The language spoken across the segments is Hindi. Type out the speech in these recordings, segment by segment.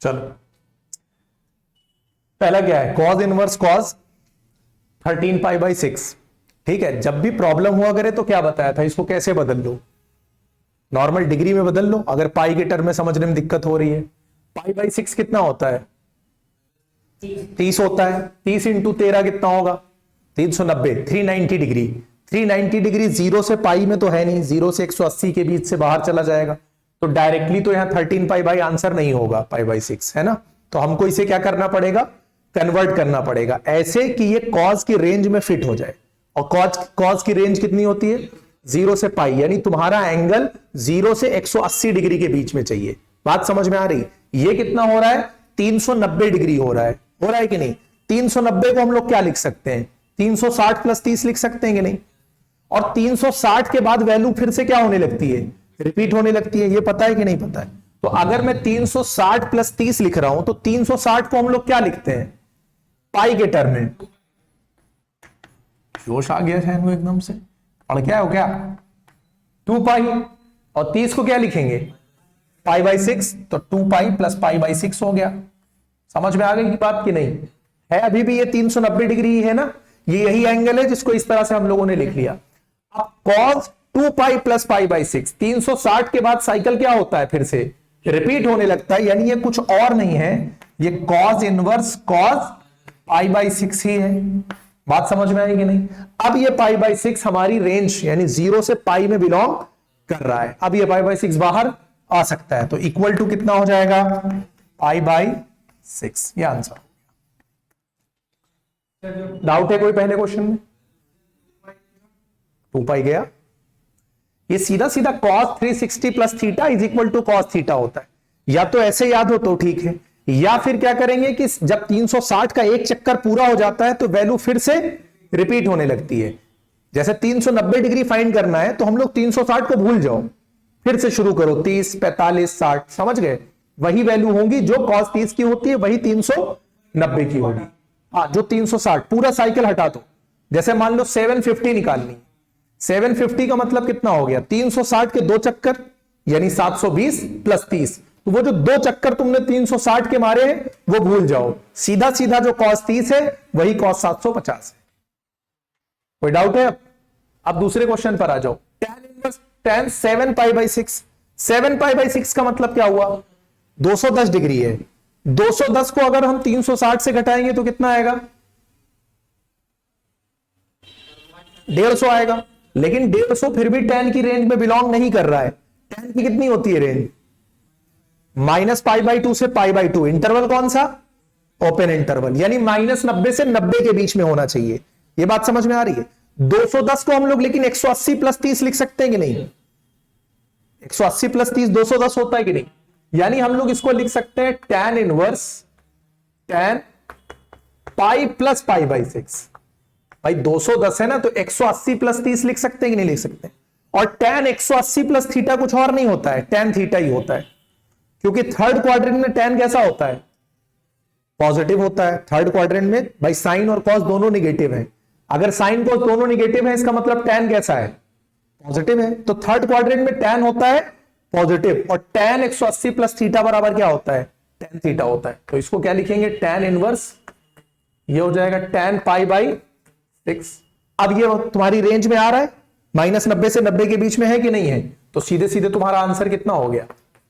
चलो पहला क्या है, cause inverse cause 13 pi by 6। ठीक है, जब भी प्रॉब्लम हुआ करे तो क्या बताया था, इसको कैसे बदल लो, नॉर्मल डिग्री में बदल लो। अगर पाई के टर्म में समझने में दिक्कत हो रही है, पाई बाई 6 कितना होता है, 30 होता है। 30 इंटू 13 कितना होगा, 390, 390 डिग्री। 390 डिग्री जीरो से पाई में तो है नहीं, जीरो से 180 के बीच से बाहर चला जाएगा, तो डायरेक्टली तो यहां 13 पाई बाई आंसर नहीं होगा, पाई बाई 6 है ना। तो हमको इसे क्या करना पड़ेगा, कन्वर्ट करना पड़ेगा ऐसे कि ये कॉज की रेंज में फिट हो जाए। और कॉज की रेंज कितनी होती है, जीरो से पाई, यानी तुम्हारा एंगल जीरो से 180 डिग्री के बीच में चाहिए। बात समझ में आ रही, ये कितना हो रहा है, 390 डिग्री हो रहा है कि नहीं। 390 को हम लोग क्या लिख सकते हैं, 360 प्लस 30 लिख सकते हैं कि नहीं। और 360 के बाद वैल्यू फिर से क्या होने लगती है, रिपीट होने लगती है, ये पता है कि नहीं पता है। तो अगर मैं 360 प्लस 30 लिख रहा हूं तो 360 को हम लोग क्या लिखते हैं, पाई के टर्म में। जोश आ गया है एकदम से, और क्या हो क्या, 2 पाई, और 30 को क्या लिखेंगे, पाई बाई 6, तो 2 पाई प्लस पाई बाई 6 हो गया। समझ में आ गई की बात की नहीं है, अभी भी ये 390 डिग्री है ना, ये यही एंगल है जिसको इस तरह से हम लोगों ने लिख लिया। अब cos 2 pi plus pi by 6, 360 के बाद साइकिल क्या होता है, फिर से रिपीट होने लगता है, यानी ये कुछ और नहीं है, ये cause inverse cause pi by 6 ही है। बात समझ में आई कि नहीं। अब ये पाई बाई 6 हमारी रेंज यानी जीरो से पाई में बिलोंग कर रहा है, अब ये पाई बाई 6 बाहर आ सकता है, तो इक्वल टू कितना हो जाएगा, पाई बाई 6, ये आंसर। डाउट है कोई पहले क्वेश्चन में, 2 पाई गया, ये सीधा सीधा cos 360 plus theta is equal to cos theta होता है। या तो ऐसे याद हो तो ठीक है, या फिर क्या करेंगे कि जब 360 का एक चक्कर पूरा हो जाता है तो वैल्यू फिर से रिपीट होने लगती है। जैसे 390 डिग्री फाइंड करना है तो हम लोग 360 को भूल जाओ, फिर से शुरू करो, 30, 45, 60, समझ गए, वही वैल्यू होंगी जो cos 30 की होती है वही 390 की होगी। हाँ, जो 360 पूरा साइकिल हटा दो, जैसे मान लो 750 निकालनी, 750 का मतलब कितना हो गया, 360 के 2 चक्कर यानी 720 प्लस 30, तो वो जो 2 चक्कर तुमने 360 के मारे हैं वो भूल जाओ, सीधा सीधा जो cos 30 है वही cos 750 है। कोई डाउट है। अब दूसरे क्वेश्चन पर आ जाओ, tan 7 pi by 6, 7 pi by 6 का मतलब क्या हुआ, 210 डिग्री है, 210 को अगर हम 360 से घटाएंगे तो कितना आएगा, 150 आएगा। लेकिन 150 फिर भी tan की रेंज में बिलोंग नहीं कर रहा है। tan की कितनी होती है रेंज, माइनस पाई बाई 2 से पाई बाई 2, इंटरवल कौन सा, ओपन इंटरवल, यानी -90 से 90 के बीच में होना चाहिए। ये बात समझ में आ रही है। 210 को हम लोग लेकिन 180 प्लस 30 लिख सकते हैं कि नहीं, 180 प्लस 30 210 होता है कि नहीं, यानी हम लोग इसको लिख सकते हैं tan inverse tan pi plus pi by 6। भाई 210 है ना, तो 180 प्लस 30 लिख सकते हैं कि नहीं लिख सकते। और tan 180 प्लस थीटा कुछ और नहीं होता है, tan थीटा ही होता है, क्योंकि थर्ड क्वाड्रेंट में tan कैसा होता है, पॉजिटिव होता है। थर्ड क्वाड्रेंट में भाई साइन और कॉस दोनों निगेटिव है, अगर साइन कॉस दोनों निगेटिव है इसका मतलब tan कैसा है, पॉजिटिव है। तो थर्ड क्वाड्रेंट में tan होता है पॉजिटिव, और tan 180 प्लस थीटा बराबर क्या होता है, tan थीटा होता है। तो इसको क्या लिखेंगे, tan इनवर्स, ये हो जाएगा tan पाई बाई 6। अब ये तुम्हारी रेंज में आ रहा है, -90 से 90 के बीच में है कि नहीं है, तो सीधे सीधे तुम्हारा आंसर कितना हो गया,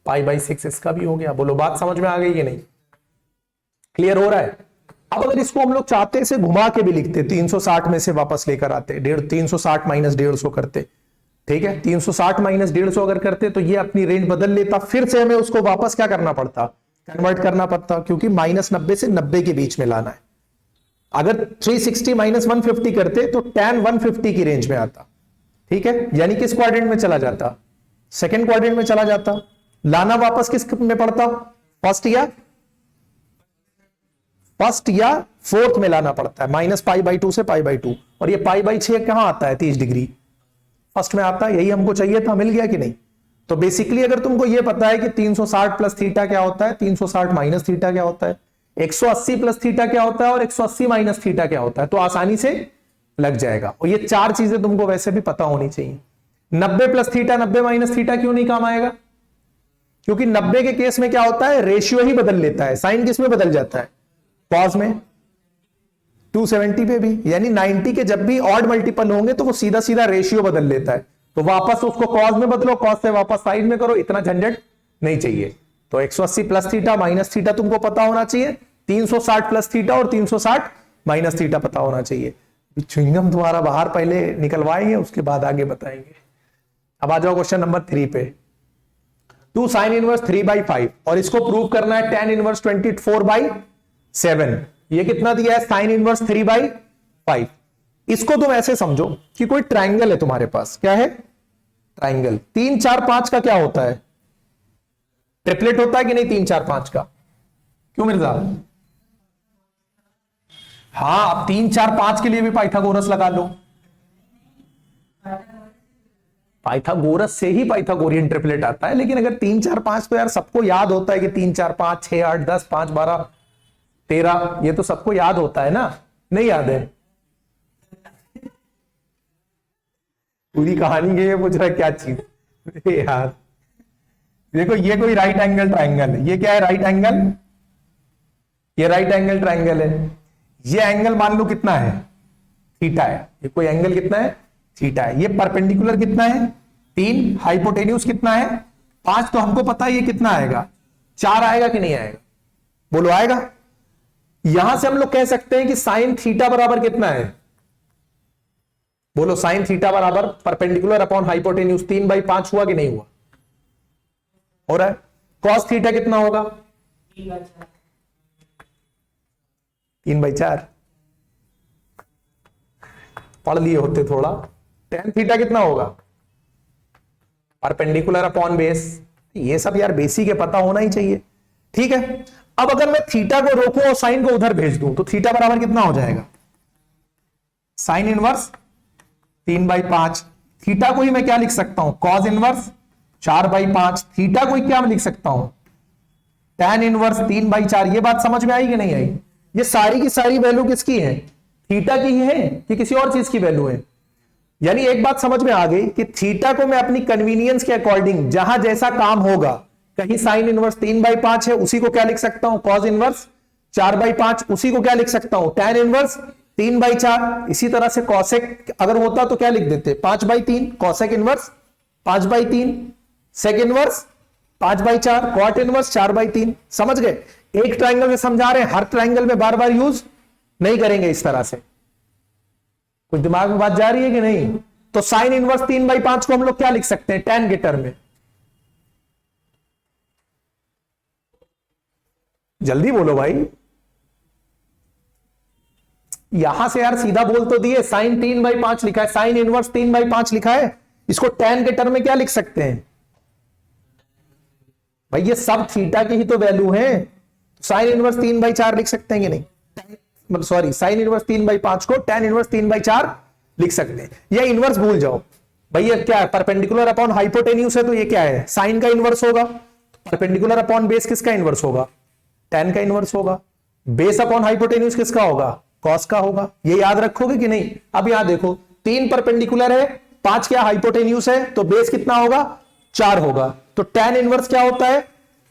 पाई बाई 6 इसका भी हो गया। बोलो बात समझ में आ गई कि नहीं, क्लियर हो रहा है। अब अगर इसको हम लोग चाहते से घुमा के भी लिखते, 360 में से वापस लेकर आते, 360 माइनस 150 करते, ठीक है, 360 माइनस 150 अगर करते तो ये अपनी रेंज बदल लेता, फिर से हमें उसको वापस क्या करना पड़ता, कन्वर्ट करना पड़ता, क्योंकि -90 से 90 के बीच में लाना है। अगर 360 माइनस 150 करते तो tan 150 की रेंज में आता, ठीक है, यानी किस क्वाड्रेंट में चला जाता, सेकंड क्वाड्रेंट में चला जाता। लाना वापस किस में पड़ता, फर्स्ट या फोर्थ में लाना पड़ता है, माइनस पाई बाई 2 से पाई बाई 2, और ये पाई बाई 6 कहां आता है, 30 डिग्री फर्स्ट में आता है। यही हमको चाहिए था, मिल गया कि नहीं। तो बेसिकली अगर तुमको ये पता है कि 360 प्लस थीटा क्या होता है, 360 माइनस थीटा क्या होता है, 180 प्लस थीटा क्या होता है, और 180 माइनस थीटा क्या होता है, तो आसानी से लग जाएगा। और ये 4 चीजें तुमको वैसे भी पता होनी चाहिए। 90 प्लस थीटा 90 माइनस थीटा क्यों नहीं काम आएगा? क्योंकि 90 के केस में क्या होता है, रेशियो ही बदल लेता है। साइन किस में बदल जाता है? कॉस में। 270 पे भी, यानी 90 के जब भी ऑड मल्टीपल होंगे तो वो सीधा सीधा रेशियो बदल लेता है, तो वापस उसको कॉस में बदलो, कॉस से वापस साइन में करो, इतना झंझट नहीं चाहिए। तो 180 प्लस थीटा माइनस थीटा तुमको पता होना चाहिए, 360 प्लस थीटा और 360 माइनस थीटा पता होना चाहिए। च्युइंगम तुम्हारा बाहर पहले निकलवाएंगे, उसके बाद आगे बताएंगे। अब आ जाओ क्वेश्चन नंबर 3 पे। 2 साइन इनवर्स 3/5 और इसको प्रूव करना है tan इनवर्स 24/7। ये कितना दिया है? Sine inverse 3/5। इसको तुम ऐसे समझो कि कोई ट्राइंगल है तुम्हारे पास। क्या है? ट्राइंगल। 3 4 5 का क्या होता है? ट्रिपलेट होता है कि नहीं 3 4 5 का? क्यों मिर्जा? हाँ, अब 3 4 5 के लिए भी पाइथागोरस लगा लो। पाइथागोरस से ही पाइथागोरियन ट्रिपलेट आता है, लेकिन अगर 3 4 5 तो यार सबको याद होता है कि 3 4 5 6 8 10 5 12 13, ये तो सबको याद होता है ना? नहीं याद है? पूरी कहानी के ये पूछ रहा है क्या चीज यार। देखो, ये कोई राइट एंगल ट्राइंगल है। ये क्या है? Right angle. ये राइट एंगल ट्राइंगल है। ये एंगल मान लो कितना है? थीटा है। ये कोई एंगल कितना है? थीटा है। ये परपेंडिकुलर कितना है? 3। हाइपोटेन्यूज कितना है? 5। तो हमको पता है ये कितना आएगा? 4 आएगा कि नहीं आएगा? बोलो आएगा। यहां से हम लोग कह सकते हैं कि साइन थीटा बराबर कितना है? बोलो, साइन थीटा बराबर परपेंडिकुलर अपॉन हाइपोटेन्यूज 3/5 हुआ कि नहीं हुआ? हो रहा है। कॉस थीटा कितना होगा? 3/4। पढ़ लिए होते थोड़ा। टेन थीटा कितना होगा? Perpendicular upon base. ये सब यार बेसिक है, पता होना ही चाहिए। ठीक है, अब अगर मैं थीटा को रोकूं और साइन को उधर भेज दूं तो थीटा बराबर कितना हो जाएगा? Sine inverse 3/5। थीटा को ही मैं क्या लिख सकता हूं? Cos inverse 4/5। थीटा को ही क्या मैं लिख सकता हूं? tan inverse 3/4। ये बात समझ में आई कि नहीं आई? ये सारी की सारी वैल्यू किसकी है? थीटा की ही है कि किसी और चीज की वैल्यू है? यानी एक बात समझ में आ गई कि थीटा को मैं अपनी कन्वीनियंस के अकॉर्डिंग जहां जैसा काम होगा, कहीं साइन इनवर्स 3/5 है उसी को क्या लिख सकता हूं? Cos inverse 4/5। उसी को क्या लिख सकता हूं? tan inverse 3/4। इसी तरह से कॉसेक अगर होता तो क्या लिख देते? 5/3। Cosec inverse 5/3। Sec inverse 5/4। Cot inverse 4/3। समझ गए? एक ट्राइंगल में समझा रहे हैं, हर ट्राइंगल में बार बार यूज नहीं करेंगे इस तरह से। कुछ दिमाग में बात जा रही है कि नहीं? तो साइन इनवर्स 3/5 को हम लोग क्या लिख सकते हैं? tan के टर्म में। जल्दी बोलो भाई, यहां से यार सीधा बोल तो दिए। साइन 3/5 लिखा है, साइन इनवर्स 3/5 लिखा है, इसको tan के टर्म में क्या लिख सकते हैं भाई? ये सब थीटा की ही तो वैल्यू है। साइन इनवर्स 3/4 लिख सकते हैं कि नहीं? मतलब सॉरी, साइन इनवर्स 3/5 को tan इनवर्स 3/4 लिख सकते हैं। या इनवर्स भूल जाओ भाई, ये क्या है? परपेंडिकुलर अपॉन हाइपोटेन्यूज है, तो ये क्या है? साइन का इनवर्स होगा। परपेंडिकुलर अपॉन बेस किसका इनवर्स होगा? tan का इनवर्स होगा। बेस अपॉन हाइपोटेन्यूज किसका होगा? कॉस का होगा। ये याद रखोगे कि नहीं? अब यहां देखो, 3 परपेंडिकुलर है, 5 क्या हाइपोटेन्यूज है, तो बेस कितना होगा? 4 होगा। तो tan इनवर्स क्या होता है?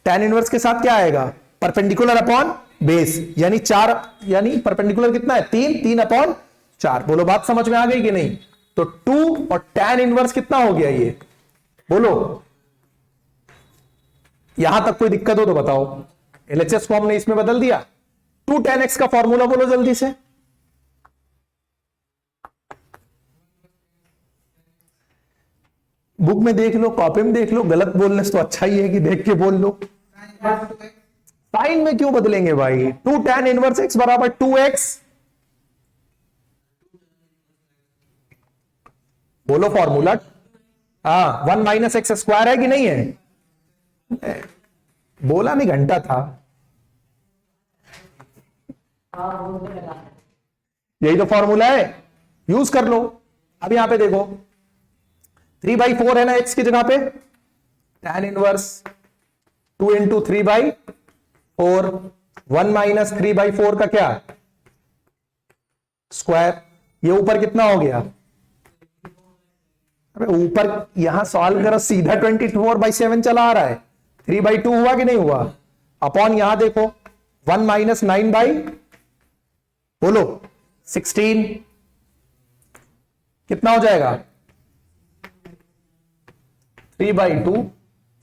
tan इनवर्स के साथ क्या आएगा? परपेंडिकुलर अपॉन बेस, यानी 4, यानी परपेंडिकुलर कितना है? 3/4। बोलो बात समझ में आ गई कि नहीं? तो 2 और tan इनवर्स कितना हो गया ये? बोलो, यहां तक कोई दिक्कत हो तो बताओ। एलएचएस फॉर्म ने इसमें बदल दिया। 2 tan x का फॉर्मूला बोलो जल्दी से। बुक में देख लो, कॉपी में देख लो, गलत बोलने से तो अच्छा ही है कि देख के बोल लो। साइन में क्यों बदलेंगे भाई? 2 tan इनवर्स x बराबर 2x। बोलो फॉर्मूला। हाँ, 1 माइनस एक्स स्क्वायर है कि नहीं है? बोला नहीं, घंटा था। यही तो फॉर्मूला है, यूज कर लो। अब यहां पे देखो, 3/4 है ना x की जगह पे, tan इनवर्स 2 इंटू 3/4। 1 माइनस 3/4 का क्या? स्क्वायर। ये ऊपर कितना हो गया? अरे ऊपर यहां सॉल्व करो, सीधा 24/7 चला आ रहा है, 3/2 हुआ कि नहीं हुआ, अपॉन यहां देखो 1 - 9 बाई बोलो 16 कितना हो जाएगा 3/2,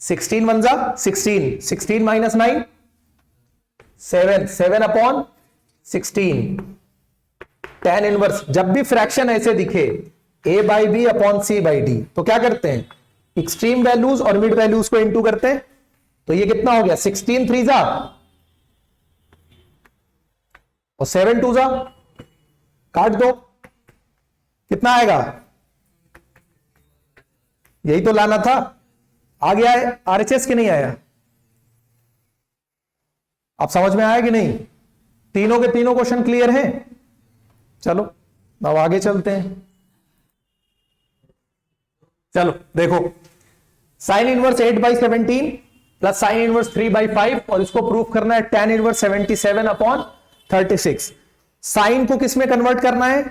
16 1 जा 16, 16 - 9 7, 7 अपॉन 16 tan इनवर्स। जब भी फ्रैक्शन ऐसे दिखे a/b अपॉन c/d तो क्या करते हैं, एक्सट्रीम वैल्यूज और मिड वैल्यूज को इनटू करते हैं। तो ये कितना हो गया 16 3 जा और 7 2 जा, काट दो, कितना आएगा, यही तो लाना था, आ गया है आरएचएस कि नहीं आया, अब समझ में आया कि नहीं, तीनों के तीनों क्वेश्चन क्लियर हैं। चलो अब आगे चलते हैं। चलो देखो, sine inverse 8/17 plus sine inverse 3/5 और इसको प्रूफ करना है tan इनवर्स 77 अपॉन 36। साइन को किस में कन्वर्ट करना है,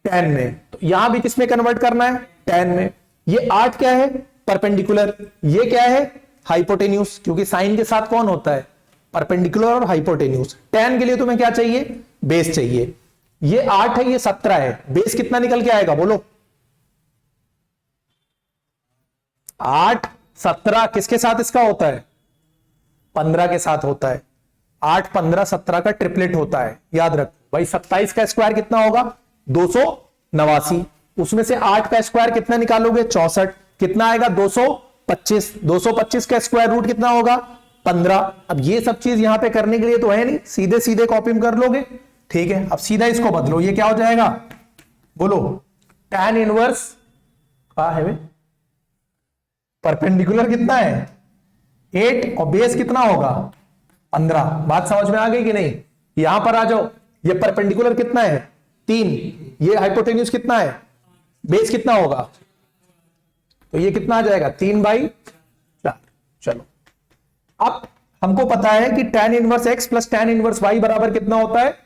tan में, तो यहां भी किस में कन्वर्ट करना है, tan में। ये 8 क्या है, परपेंडिकुलर, ये क्या है, हाइपोटेन्यूज, क्योंकि साइन के साथ कौन होता है, परपेंडिकुलर और हाइपोटेन्यूज। tan के लिए तुम्हें क्या चाहिए, बेस चाहिए। ये 8 है, ये 17 है, बेस कितना निकल के आएगा बोलो, 8 17 किसके साथ इसका होता है, 15 के साथ होता है। 8 15 17 का ट्रिपलेट होता है, याद रख भाई। 27 का स्क्वायर कितना होगा 289, उसमें से 8 का स्क्वायर कितना निकालोगे 64, कितना आएगा 225, 225 का स्क्वायर रूट कितना होगा 15। अब ये सब चीज यहां पे करने के लिए तो है नहीं, सीधे सीधे कॉपी में कर लोगे, ठीक है। अब सीधा इसको बदलो, ये क्या हो जाएगा बोलो, tan इनवर्स क्या है, परपेंडिकुलर कितना है 8 और बेस कितना होगा 15। बात समझ में आ गई कि नहीं, यहां पर आ जाओ, ये परपेंडिकुलर कितना है 3, ये हाइपोटेन्यूज कितना है, बेस कितना होगा, तो ये कितना आ जाएगा 3/4। चलो अब हमको पता है कि tan inverse x plus tan inverse y बराबर कितना होता है,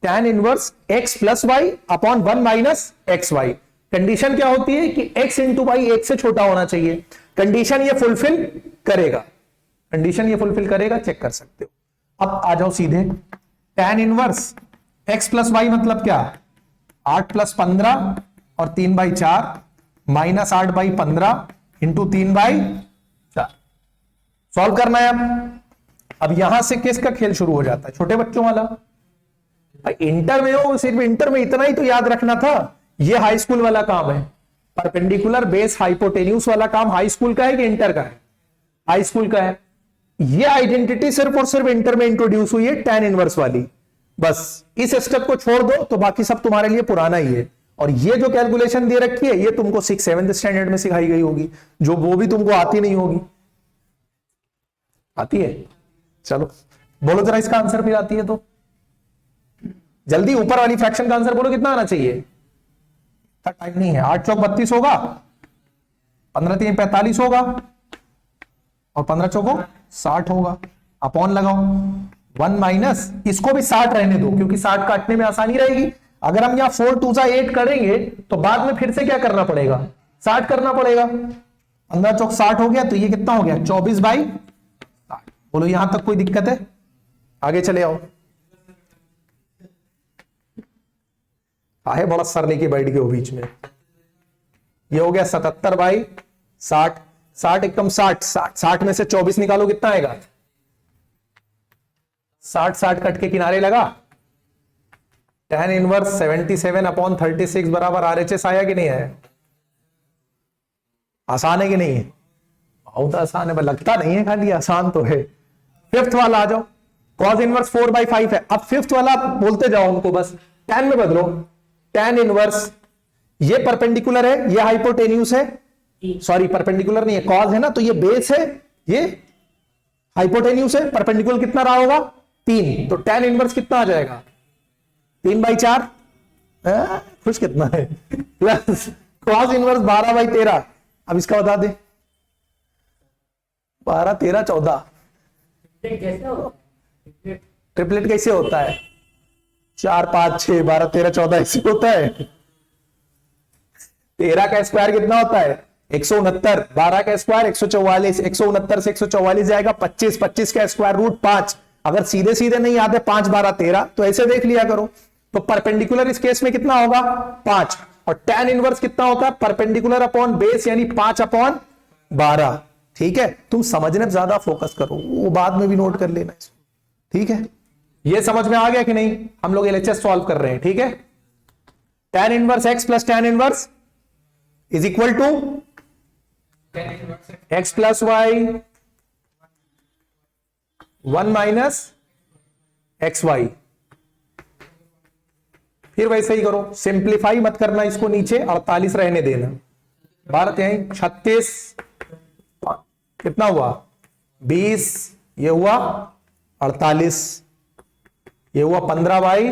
tan inverse x plus y upon 1 - xy। Condition क्या होती है कि x इंटू वाई 1 से छोटा होना चाहिए। कंडीशन ये फुलफिल करेगा, कंडीशन ये फुलफिल करेगा, चेक कर सकते हो। अब आ जाओ सीधे, tan inverse x plus y मतलब क्या, 8 + 15 और 3/4 माइनस 8/15 इंटू 3/4। सॉल्व करना है अब यहां से किसका खेल शुरू हो जाता है, छोटे बच्चों वाला। भाई इंटर में हो, सिर्फ इंटर में इतना ही तो याद रखना था, ये हाई स्कूल वाला काम है। परपेंडिकुलर बेस हाइपोटेन्यूज वाला काम हाई स्कूल का है कि इंटर का है, हाई स्कूल का है। ये आइडेंटिटी सिर्फ और सिर्फ इंटर में इंट्रोड्यूस हुई है, tan इनवर्स वाली। बस इस स्टेप को छोड़ दो तो बाकी सब तुम्हारे लिए पुराना ही है। और ये जो कैलकुलेशन दे रखी है ये तुमको 6 7th स्टैंडर्ड में सिखाई गई होगी, जो वो भी तुमको आती नहीं होगी, आती है। चलो बोलो जरा इसका आंसर फिर, आती है तो जल्दी ऊपर वाली फ्रैक्शन का आंसर बोलो, कितना आना चाहिए, टाइम नहीं है। 8 चौक 32 होगा, 15 3 45 होगा और 15 चौको 60 होगा। अपॉन लगाओ 1 माइनस, इसको भी 60 रहने दो क्योंकि 60 काटने में आसानी रहेगी। अगर हम यहां 4 2 8 करेंगे तो बाद में फिर से क्या करना पड़ेगा, 60 करना पड़ेगा। 15 चौक 60 हो गया, तो ये कितना हो गया 24/60। बोलो यहां तक कोई दिक्कत है, आगे चले आओ। आहे बड़ा सर लेके बैठ गए हो बीच में। ये हो गया 77/60, 60 एकदम 60 में से 24 निकालो, कितना आएगा 60 कट के किनारे लगा। tan इनवर्स 77 अपॉन 36 बराबर RHS आया कि नहीं आया, आसान है कि नहीं है, बहुत आसान है, लगता नहीं है खाली आसान तो है। फिफ्थ वाला आ जाओ, cos इनवर्स 4/5 है। अब फिफ्थ वाला बोलते जाओ उनको, बस tan में बदलो। tan इनवर्स ये परपेंडिकुलर है, ये हाइपोटेन्यूस है, सॉरी परपेंडिकुलर नहीं है, cos है ना, तो ये बेस है, ये हाइपोटेन्यूस है। परपेंडिकुलर कितना रहा होगा 3, तो tan इनवर्स कितना आ जाएगा 3/4, खुश कितना है, प्लस cos इनवर्स 12/13। अब इसका बता दे, 12 13 14 ट्रिपलेट कैसे होता है, 4 5 6 12 13 14 ऐसे होता है। 13 का स्क्वायर कितना होता है 169, 12 का स्क्वायर 144, 169 से 144 जाएगा 25, 25 का स्क्वायर रूट 5। अगर सीधे सीधे नहीं आते 5 12 13 तो ऐसे देख लिया करो। तो परपेंडिकुलर इस केस में कितना होगा 5, और tan इनवर्स कितना होता है परपेंडिकुलर अपॉन बेस यानी 5 अपॉन 12। ठीक है, तुम समझने पर ज्यादा फोकस करो, वो बाद में भी नोट कर लेना इसको। ठीक है, ये समझ में आ गया कि नहीं? हम लोग LHS सॉल्व कर रहे हैं। ठीक है, tan inverse x plus tan inverse is equal to x plus y 1 minus x y. फिर वैसे ही करो, सिंप्लीफाई मत करना इसको, नीचे 48 रहने देना। 12 यहीं 36, कितना हुआ 20, ये हुआ 48, ये हुआ 15 बाई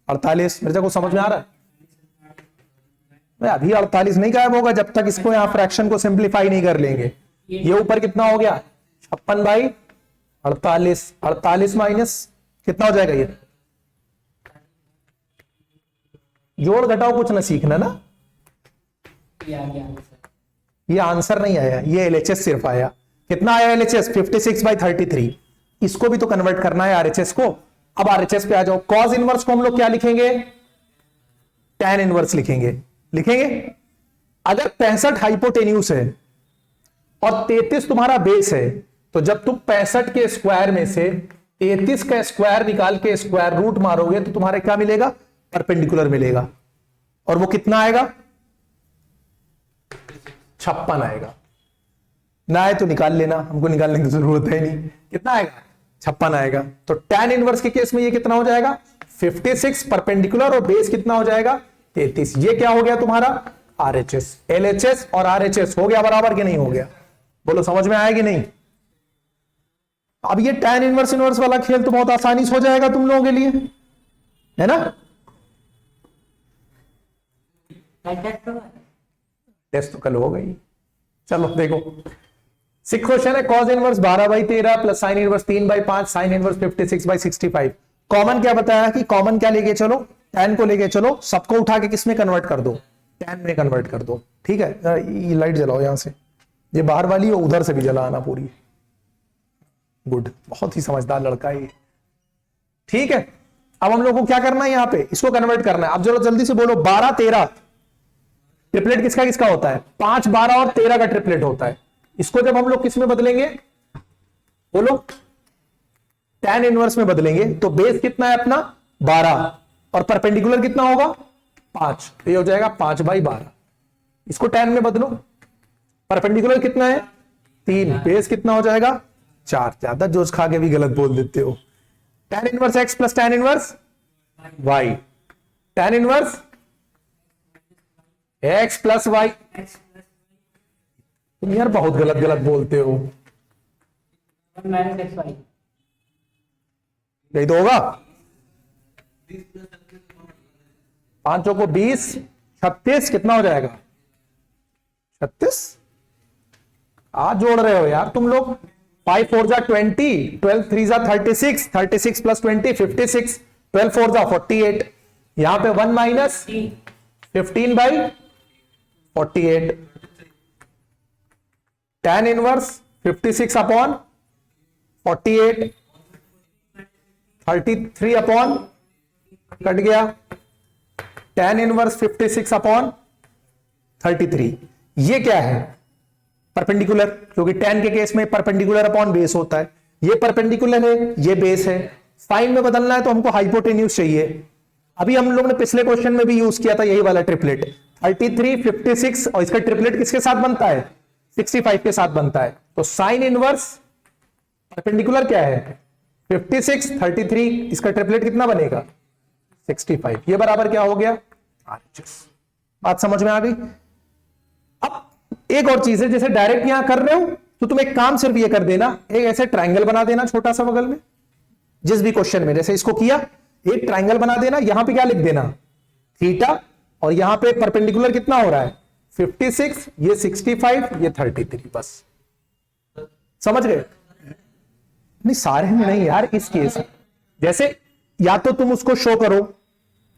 48। मेरे को समझ में आ रहा है? अभी 48 नहीं गायब होगा जब तक इसको यहां फ्रैक्शन को सिंप्लीफाई नहीं कर लेंगे। ये ऊपर कितना हो गया 56 बाई 48, 48 माइनस कितना हो जाएगा, ये जोड़ घटाओ कुछ ना सीखना ना। ये आंसर नहीं आया, ये LHS सिर्फ आया। कितना आया LHS 56 बाई 33। इसको भी तो कन्वर्ट करना है RHS को। अब RHS पे आ जाओ। कॉस इनवर्स को हम लोग क्या लिखेंगे tan इनवर्स लिखेंगे। अगर 65 हाइपोटेन्यूस है और 33 तुम्हारा बेस है, तो जब तुम 65 के स्क्वायर में से 33 का स्क्वायर निकाल के स्क्वायर रूट मारोगे तो तुम्हारे क्या मिलेगा परपेंडिकुलर मिलेगा, और वो कितना आएगा 56 आएगा। ना आए तो निकाल लेना, हमको निकालने की जरूरत है नहीं। कितना आएगा 56 आएगा। तो tan इनवर्स के केस में ये कितना हो जाएगा 56 परपेंडिकुलर, और बेस कितना हो जाएगा 33। ये क्या हो गया तुम्हारा RHS। LHS और RHS हो गया बराबर कि नहीं हो गया? बोलो समझ में आया कि नहीं? अब ये tan इनवर्स इनवर्स वाला खेल तो बहुत आसानी से हो जाएगा तुम लोगों के लिए, है ना? टेस्ट तो कल हो गई। चलो देखो, 6 क्वेश्चन है। Cos inverse 12 by 13 plus sine inverse 3 by 5, sine inverse 56 by 65। Common क्या बताया कि कॉमन क्या लेके चलो, tan को लेके चलो, सबको उठा के किस में कन्वर्ट कर दो, tan में कन्वर्ट कर दो। ठीक है, ये लाइट जलाओ यहां से, ये बाहर वाली है, उधर से भी जला आना पूरी। गुड, बहुत ही समझदार लड़का है ये। ठीक है, अब हम लोग को क्या करना है, यहां पे इसको कन्वर्ट करना है। अब चलो जल्दी से बोलो 12 13 ट्रिपलेट किसका किसका होता है 5 12 और 13 का ट्रिपलेट होता है। इसको जब हम लोग किस में बदलेंगे बोलो tan इनवर्स में बदलेंगे, तो बेस कितना है अपना 12 और परपेंडिकुलर कितना होगा 5, तो ये हो जाएगा 5 बाई 12। इसको tan में बदलो, परपेंडिकुलर कितना है 3, बेस कितना हो जाएगा 4। ज्यादा जोश खा के भी गलत बोल देते हो। tan inverse x plus tan inverse y, tan inverse x plus y। तुम यार बहुत गलत गलत बोलते हो। यही तो होगा, 5 को 20 36 कितना हो जाएगा 36। आज जोड़ रहे हो यार तुम लोग। 5 4 जा 20, 12 3 जा 36, 36 प्लस 20 56, 12 4 जा 48। यहां पे 1 minus 15 by 48। tan inverse 56 upon 48, 33 upon cut गया, tan इनवर्स 56 अपॉन 33। ये क्या है परपेंडिकुलर, क्योंकि tan के केस में परपेंडिकुलर अपॉन बेस होता है। ये परपेंडिकुलर है, ये बेस है। साइन में बदलना है तो हमको हाइपोटेन्यूज चाहिए। अभी हम लोग ने पिछले क्वेश्चन में भी यूज किया था यही वाला ट्रिपलेट 33 56, और इसका ट्रिपलेट किसके साथ बनता है 65 के साथ बनता है। तो साइन इनवर्स परपेंडिकुलर क्या है 56 33, इसका ट्रिपलेट कितना बनेगा 65। ये बराबर क्या हो गया RHS। बात समझ में आ गई? अब एक और चीज है, जैसे डायरेक्ट यहां कर रहे हो तो तुम एक काम सिर्फ ये कर देना, एक ऐसे ट्राइंगल बना देना छोटा सा बगल में, जिस भी क्वेश्चन में जैसे इसको किया एक ट्राइंगल बना देना। यहां पे क्या लिख देना थीटा, और यहां पे परपेंडिकुलर कितना हो रहा है 56, ये 65, ये 33। बस समझ गए? नहीं सारे में नहीं यार, इस केस जैसे या तो तुम उसको शो करो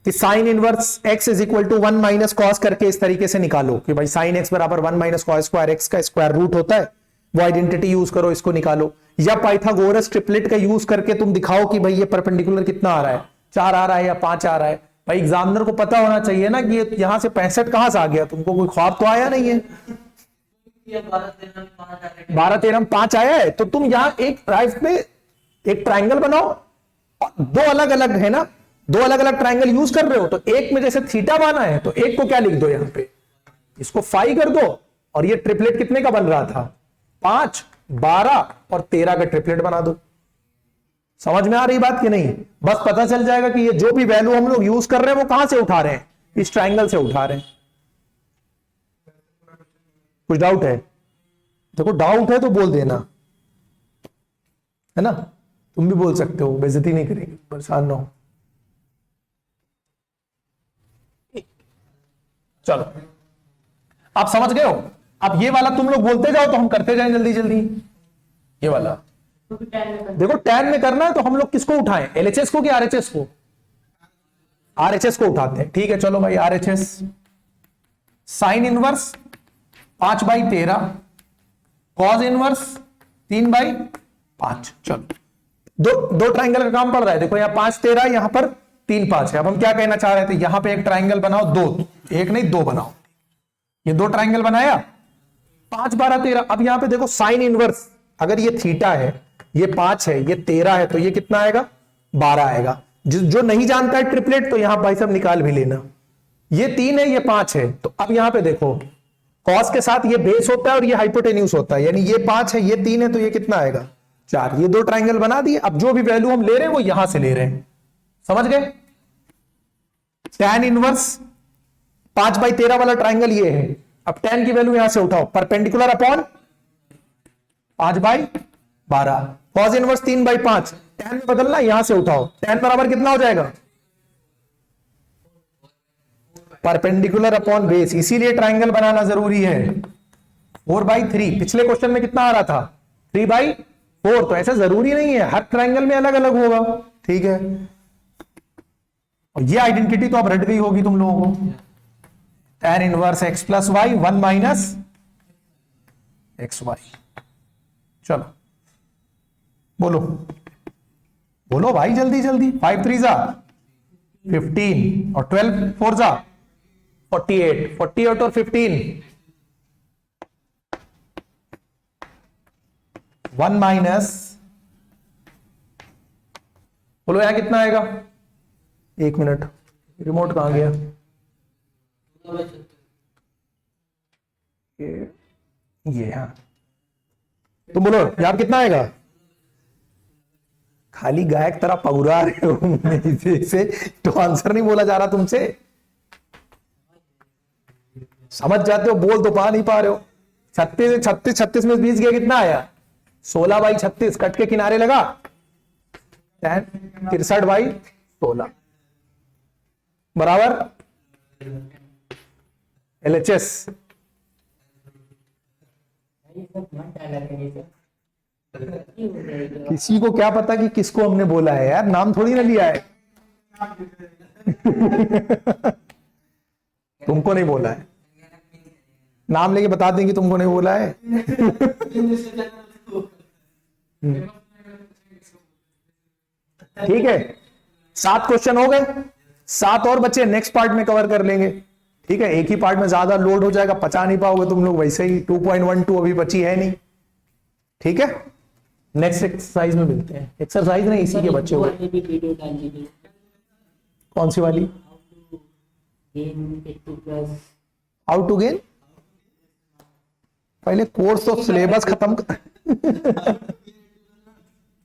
कि sine inverse x is equal to 1 minus cos करके इस तरीके से निकालो कि भाई साइन x बराबर 1 माइनस कॉस स्क्वायर एक्स का स्क्वायर रूट होता है, वो आइडेंटिटी यूज करो, इसको निकालो। या पाइथागोरस ट्रिपलेट का यूज करके तुम दिखाओ कि भाई ये परपेंडिकुलर कितना आ रहा है, 4 आ रहा है या 5 आ रहा है। भाई एग्जामिनर को पता होना चाहिए ना कि ये यहां से 65 कहां से आ गया, तुमको कोई ख्वाब तो आया नहीं है। 12 13 में 5 आया है, तो तुम यहां एक राइट में एक ट्राइंगल बनाओ, और दो अलग अलग है ना, दो अलग अलग ट्राइंगल यूज कर रहे हो, तो एक में जैसे थीटा माना है तो एक को क्या लिख दो, यहां पे इसको फाई कर दो, और ये ट्रिपलेट कितने का बन रहा था, 5 12 और 13 का ट्रिपलेट बना दो। समझ में आ रही बात कि नहीं? बस पता चल जाएगा कि ये जो भी वैल्यू हम लोग यूज कर रहे हैं वो कहां से उठा रहे हैं, इस ट्राइंगल से उठा रहे हैं। कुछ डाउट है? देखो डाउट है तो बोल देना, है ना, तुम भी बोल सकते हो, बेइज्जती नहीं करेंगे, परेशान ना हो। चलो आप समझ गए हो। अब ये वाला तुम लोग बोलते जाओ तो हम करते जाएं जल्दी जल्दी। ये वाला देखो tan में करना है तो हम लोग किसको उठाएं, LHS को कि RHS को? RHS को उठाते हैं, ठीक है। चलो भाई RHS sine inverse 5/13 cos inverse 3/5। चलो दो ट्राइंगल का काम पड़ रहा है। देखो यहाँ 5 13, यहां पर 3 5 है। अब हम क्या कहना चाह रहे थे, यहां पे एक ट्राइंगल बनाओ, दो, एक नहीं दो बनाओ। ये दो ट्राइंगल बनाया, 5 12 13। अब यहां पे देखो साइन इनवर्स, अगर ये थीटा है, ये 5 है, ये 13 है, तो ये कितना आएगा, 12 आएगा। जो नहीं जानता है ट्रिपलेट तो यहां भाई सब निकाल भी लेना। ये 3 है, ये 5 है, तो अब यहां पे देखो कॉस के साथ ये बेस होता है और ये हाइपोटेन्यूस होता है, यानी ये 5 है, ये 3 है, तो ये कितना आएगा, 4। ये दो ट्राइंगल बना दिए। अब जो भी वैल्यू हम ले रहे हैं वो यहां से ले रहे हैं, समझ गए। tan इनवर्स 5/13 वाला ट्राइंगल ये है। अब tan की वैल्यू यहां से उठाओ, perpendicular upon 5/12, cos inverse 3/5, tan में बदलना, यहां से उठाओ, tan बराबर कितना हो जाएगा, परपेंडिकुलर अपॉन बेस। इसीलिए ट्राइंगल बनाना जरूरी है। 4/3, पिछले क्वेश्चन में कितना आ रहा था, 3/4। तो ऐसा जरूरी नहीं है हर ट्राइंगल में अलग अलग होगा, ठीक है। और ये आइडेंटिटी तो अब रट गई होगी तुम लोगों को, tan inverse x plus y 1 minus x y. चलो बोलो बोलो भाई जल्दी जल्दी। 5 3 जा 15 और 12 4 जा 48, 48 और 15, 1 माइनस, बोलो यहां कितना आएगा, 1 मिनट, रिमोट कहां गया, ये यहां। तुम बोलो यहां कितना आएगा, खाली गायक तरह पगुरा रहे हो से तो आंसर नहीं बोला जा रहा तुमसे, समझ जाते हो, बोल तो पा नहीं पा रहे हो। 36 36 36 में 20 गया, कितना आया, 16/36, कट के किनारे लगा, 63/16 बराबर LHS। किसी को क्या पता कि किसको हमने बोला है यार, नाम थोड़ी ना लिया है तुमको नहीं बोला है, नाम लेके बता देंगे तुमको नहीं बोला है ठीक है। 7 क्वेश्चन हो गए, 7 और बच्चे नेक्स्ट पार्ट में कवर कर लेंगे, ठीक है। एक ही पार्ट में ज्यादा लोड हो जाएगा, पचा नहीं पाओगे तुम लोग, वैसे ही 2.12 अभी बची है नहीं, ठीक है। नेक्स्ट एक्सरसाइज में मिलते हैं। एक्सरसाइज नहीं, इसी के बच्चे हो। कौन सी वाली, हाउ टू गेन, पहले कोर्स ऑफ सिलेबस खत्म कर